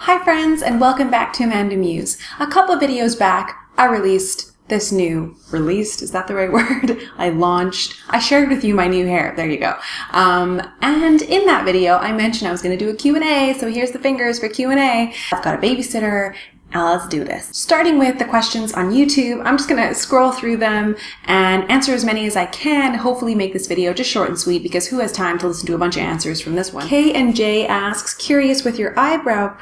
Hi friends, and welcome back to AmandaMuse. A couple of videos back, I released this new, is that the right word? I shared with you my new hair, there you go. And in that video, I mentioned I was gonna do a Q&A, so here's the fingers for Q&A. I've got a babysitter, and let's do this. Starting with the questions on YouTube, I'm just gonna scroll through them and answer as many as I can, hopefully make this video just short and sweet because who has time to listen to a bunch of answers from this one? K and J asks, curious with your eyebrow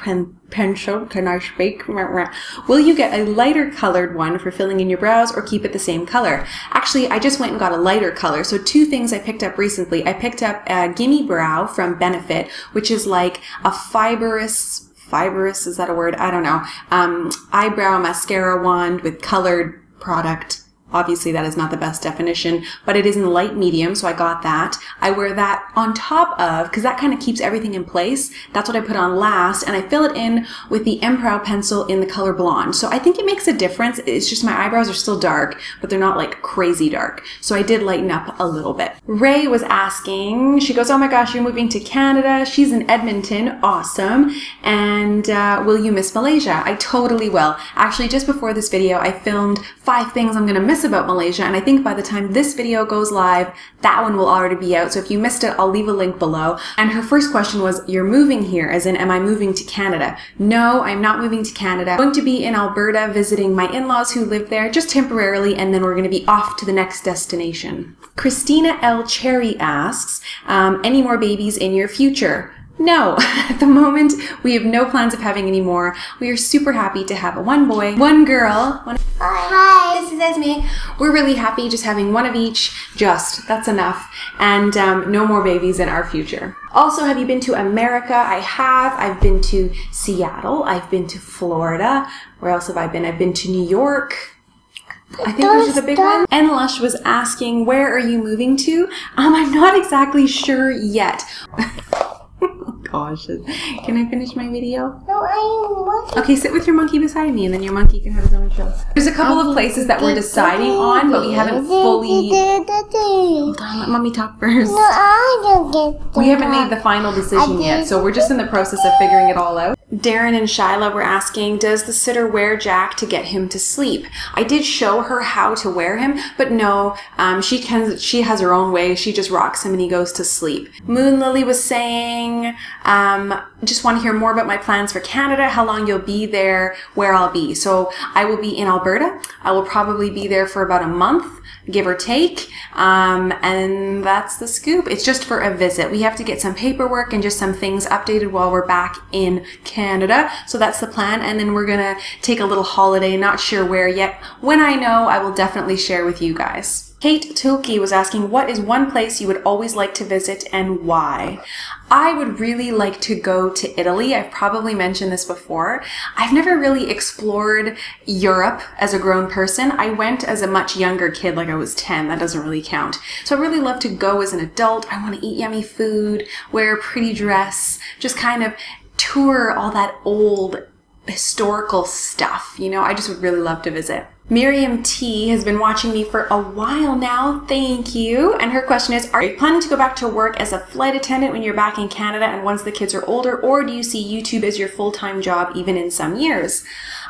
pencil, can I speak? Will you get a lighter colored one for filling in your brows or keep it the same color? Actually, I just went and got a lighter color. So two things I picked up recently. I picked up a Gimme Brow from Benefit, which is like a fibrous, is that a word? I don't know. Eyebrow mascara wand with colored product. Obviously that is not the best definition, but it is in light medium, so I got that. I wear that on top of, because that kind of keeps everything in place. That's what I put on last, and I fill it in with the M-Brow pencil in the color blonde. So I think it makes a difference. It's just my eyebrows are still dark, but they're not like crazy dark. So I did lighten up a little bit. Ray was asking, she goes, oh my gosh, you're moving to Canada. She's in Edmonton, awesome. And will you miss Malaysia? I totally will. Actually, just before this video, I filmed 5 things I'm gonna miss about Malaysia, and I think by the time this video goes live, that one will already be out. So if you missed it, I'll leave a link below. And her first question was, you're moving here, as in, am I moving to Canada? No, I'm not moving to Canada. I'm going to be in Alberta visiting my in-laws who live there just temporarily, and then we're going to be off to the next destination. Christina L. Cherry asks, any more babies in your future? No, at the moment, we have no plans of having any more. We are super happy to have one boy, one girl. Hi, this is Esme. We're really happy just having one of each, that's enough. And no more babies in our future. Also, have you been to America? I have. I've been to Seattle. I've been to Florida. Where else have I been? I've been to New York. I think those are the big ones. And Lush was asking, where are you moving to? I'm not exactly sure yet. Gosh, can I finish my video? No, I want to. Okay, sit with your monkey beside me and then your monkey can have his own show. There's a couple of places that we're deciding on, but we haven't fully... Hold on, let mommy talk first. No, I don't get We haven't made the final decision yet, so we're just in the process of figuring it all out. Darren and Shyla were asking, does the sitter wear Jack to get him to sleep? I did show her how to wear him, but no, she has her own way. She just rocks him and he goes to sleep. Moon Lily was saying, just want to hear more about my plans for Canada, how long you'll be there, where I'll be. So I will be in Alberta. I will probably be there for about a month, give or take. And that's the scoop. It's just for a visit. We have to get some paperwork and just some things updated while we're back in Canada. So that's the plan. And then we're gonna take a little holiday, not sure where yet. When I know, I will definitely share with you guys. Kate Tulke was asking, what is one place you would always like to visit and why? I would really like to go to Italy. I've probably mentioned this before. I've never really explored Europe as a grown person. I went as a much younger kid, like I was 10. That doesn't really count. So I really love to go as an adult. I want to eat yummy food, wear a pretty dress, just kind of tour all that old historical stuff. You know, I just would really love to visit. Miriam T has been watching me for a while now, thank you. And her question is, are you planning to go back to work as a flight attendant when you're back in Canada and once the kids are older, or do you see YouTube as your full-time job even in some years?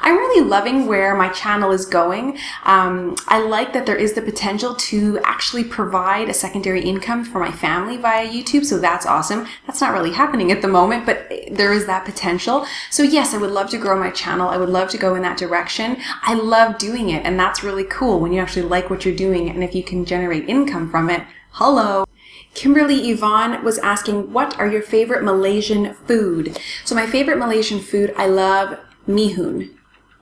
I'm really loving where my channel is going. I like that there is the potential to actually provide a secondary income for my family via YouTube, so that's awesome. That's not really happening at the moment, but there is that potential. So yes, I would love to grow my channel. I would love to go in that direction. I love doing it, and that's really cool when you actually like what you're doing, and if you can generate income from it, hello. Kimberly Yvonne was asking, what are your favorite Malaysian food? So my favorite Malaysian food, I love mee hoon.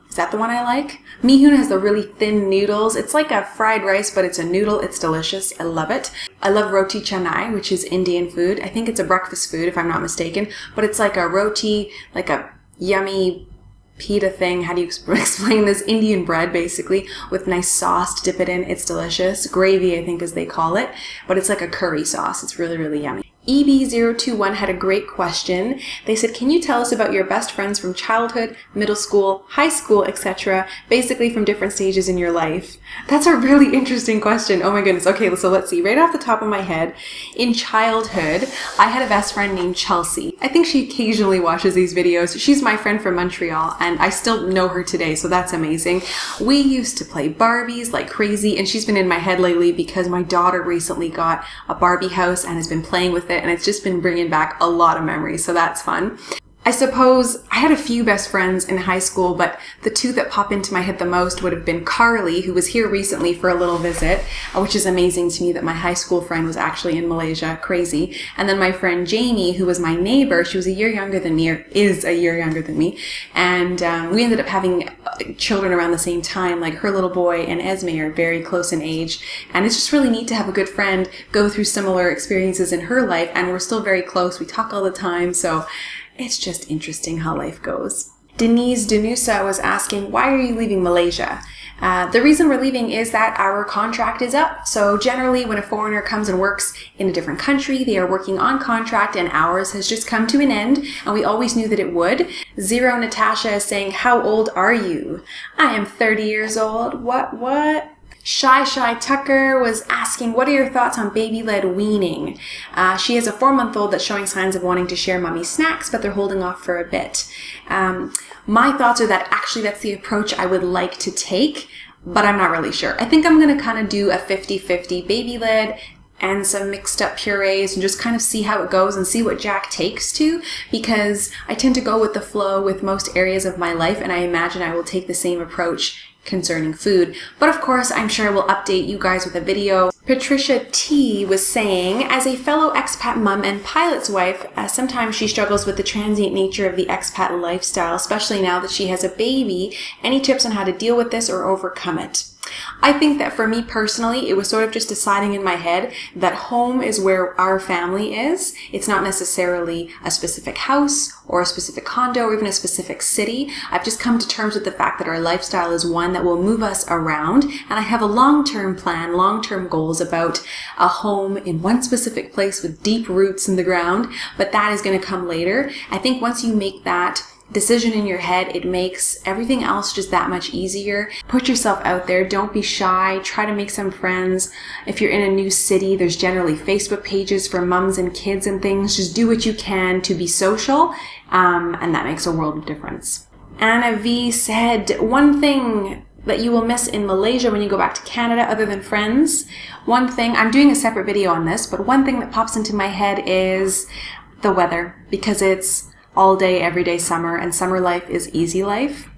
Is that the one I like? Mee hoon has the really thin noodles. It's like a fried rice, but it's a noodle. It's delicious. I love it. I love roti canai, which is Indian food. I think it's a breakfast food, if I'm not mistaken, but it's like a roti, like a yummy pita thing. How do you explain this? Indian bread, basically, with nice sauce to dip it in. It's delicious. Gravy, I think, as they call it, but it's like a curry sauce. It's really, really yummy. EB021 had a great question. They said, can you tell us about your best friends from childhood, middle school, high school, etc., basically from different stages in your life? That's a really interesting question. Oh my goodness. Okay, so let's see. Right off the top of my head, in childhood, I had a best friend named Chelsea. I think she occasionally watches these videos. She's my friend from Montreal, and I still know her today, so that's amazing. We used to play Barbies like crazy, and she's been in my head lately because my daughter recently got a Barbie house and has been playing with it, and it's just been bringing back a lot of memories, so that's fun. I suppose I had a few best friends in high school, but the two that pop into my head the most would have been Carly, who was here recently for a little visit, which is amazing to me that my high school friend was actually in Malaysia. Crazy. And then my friend Jamie, who was my neighbor. She was a year younger than me, or is a year younger than me. And we ended up having children around the same time. Like her little boy and Esme are very close in age. And it's just really neat to have a good friend go through similar experiences in her life. And we're still very close. We talk all the time. So it's just interesting how life goes. Denise Denusa was asking, why are you leaving Malaysia? The reason we're leaving is that our contract is up. So generally when a foreigner comes and works in a different country, they are working on contract and ours has just come to an end, and we always knew that it would. Zero Natasha is saying, how old are you? I am 30 years old. What? Shy Tucker was asking, what are your thoughts on baby-led weaning? She has a 4-month-old that's showing signs of wanting to share mommy's snacks, but they're holding off for a bit. My thoughts are that actually that's the approach I would like to take, but I'm not really sure. I think I'm going to kind of do a 50-50 baby-led and some mixed up purees and just kind of see how it goes and see what Jack takes to, because I tend to go with the flow with most areas of my life, and I imagine I will take the same approach concerning food. But of course, I'm sure I will update you guys with a video. Patricia T was saying, as a fellow expat mom and pilot's wife, sometimes she struggles with the transient nature of the expat lifestyle, especially now that she has a baby. Any tips on how to deal with this or overcome it? I think that for me personally, it was sort of just deciding in my head that home is where our family is. It's not necessarily a specific house or a specific condo or even a specific city. I've just come to terms with the fact that our lifestyle is one that will move us around, and I have a long-term plan, long-term goals about a home in one specific place with deep roots in the ground, but that is going to come later. I think once you make that decision in your head, it makes everything else just that much easier. Put yourself out there. Don't be shy. Try to make some friends. If you're in a new city, there's generally Facebook pages for mums and kids and things. Just do what you can to be social, and that makes a world of difference. Anna V said, one thing that you will miss in Malaysia when you go back to Canada other than friends. One thing, I'm doing a separate video on this, but one thing that pops into my head is the weather, because it's all day, everyday summer, and summer life is easy life.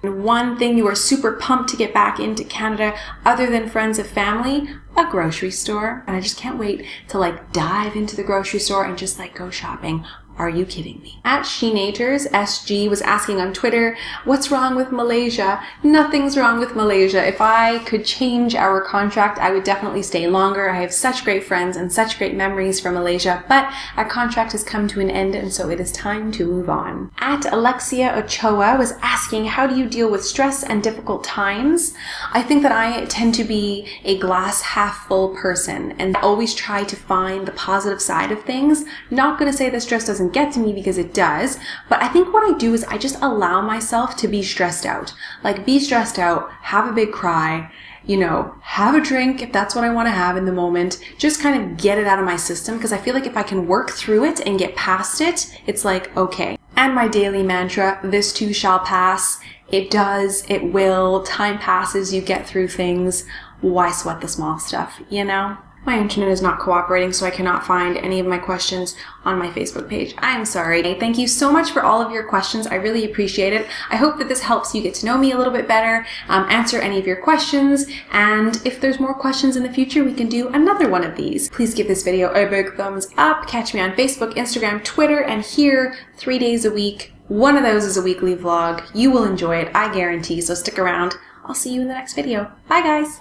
And one thing you are super pumped to get back into Canada other than friends and family, a grocery store. And I just can't wait to like dive into the grocery store and just like go shopping. Are you kidding me? At Sheenators, SG was asking on Twitter, what's wrong with Malaysia? Nothing's wrong with Malaysia. If I could change our contract, I would definitely stay longer. I have such great friends and such great memories from Malaysia, but our contract has come to an end, and so it is time to move on. At Alexia Ochoa was asking, how do you deal with stress and difficult times? I think that I tend to be a glass half full person and always try to find the positive side of things. Not going to say that stress doesn't get to me, because it does, but I think what I do is I just allow myself to be stressed out. Like, be stressed out, have a big cry, you know, have a drink if that's what I want to have in the moment. Just kind of get it out of my system, because I feel like if I can work through it and get past it, it's like, okay. And my daily mantra, this too shall pass. It does, it will, time passes, you get through things. Why sweat the small stuff, you know? My internet is not cooperating, so I cannot find any of my questions on my Facebook page. I'm sorry. Thank you so much for all of your questions. I really appreciate it. I hope that this helps you get to know me a little bit better, answer any of your questions, and if there's more questions in the future, we can do another one of these. Please give this video a big thumbs up. Catch me on Facebook, Instagram, Twitter, and here 3 days a week. One of those is a weekly vlog. You will enjoy it, I guarantee, so stick around. I'll see you in the next video. Bye, guys.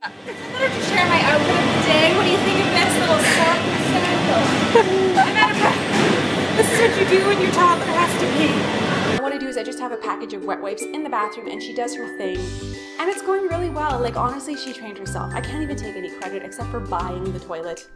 If I wanted to share my outfit of the day, what do you think of this little sock sandal? I'm out of breath. This is what you do when your toddler has to pee. What I do is I just have a package of wet wipes in the bathroom, and she does her thing. And it's going really well. Like, honestly, she trained herself. I can't even take any credit except for buying the toilet.